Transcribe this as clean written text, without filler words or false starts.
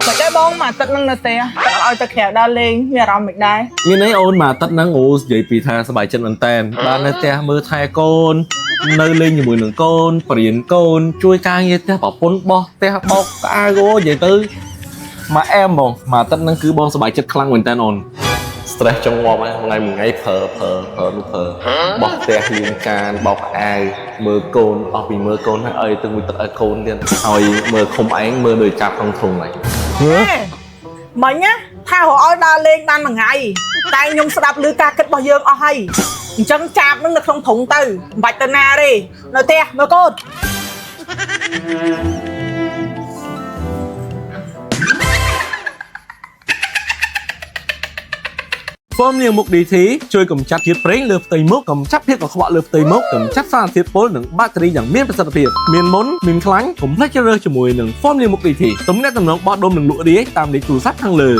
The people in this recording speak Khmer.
Mà cái bông mà tận năng là tè ở ta khéo đa lên nhà làm mình đây មានអីអូនមកទឹកហ្នឹងអូនិយាយពីថាសប្បាយចិត្តមែនតើបាននៅផ្ទះមើលថែកូននៅលេងជាមួយនឹងកូនបរៀនកូនជួយការងារផ្ទះប្រពន្ធបោះផ្ទះបោកក្អាវអូនិយាយទៅមកអែមបងមកទឹកហ្នឹងគឺបងសប្បាយចិត្តខ្លាំងមែនតើអូន stress ចង់ងាប់ហើយថ្ងៃមួយថ្ងៃព្រើនោះព្រើបោះផ្ទះលៀងកានបោកក្អាវមើលកូនអស់ពីមើលកូនហើយឲ្យទឹកមួយទឹកឲ្យកូនទៀតឲ្យមើលឃុំឯងមើលដូចចាប់ក្នុងធុងហើយ Mình á tha hồ ôi đa lên ban một ngày tay nhung sẽ đạp lưới ca kết bao dương o hay chân chạp nó được không thủng từ bạch tờ na đi nói tè nói côn ហ្វមនាងមុខ DT ជួយកម្ចាត់ជាតិប្រេងលើផ្ទៃមុខកម្ចាត់ភាពកខ្វក់លើផ្ទៃមុខកម្ចាត់សារធាតុពុលនិងបាក់តេរីយ៉ាងមានប្រសិទ្ធភាពមានមុនមានខ្លាញ់កុំភ្លេចជ្រើសរើសជាមួយនឹងហ្វមនាងមុខ DT ទំនាក់ទំនងបោះដុំនិងលក់រាយតាមលេខទូរស័ព្ទខាងលើ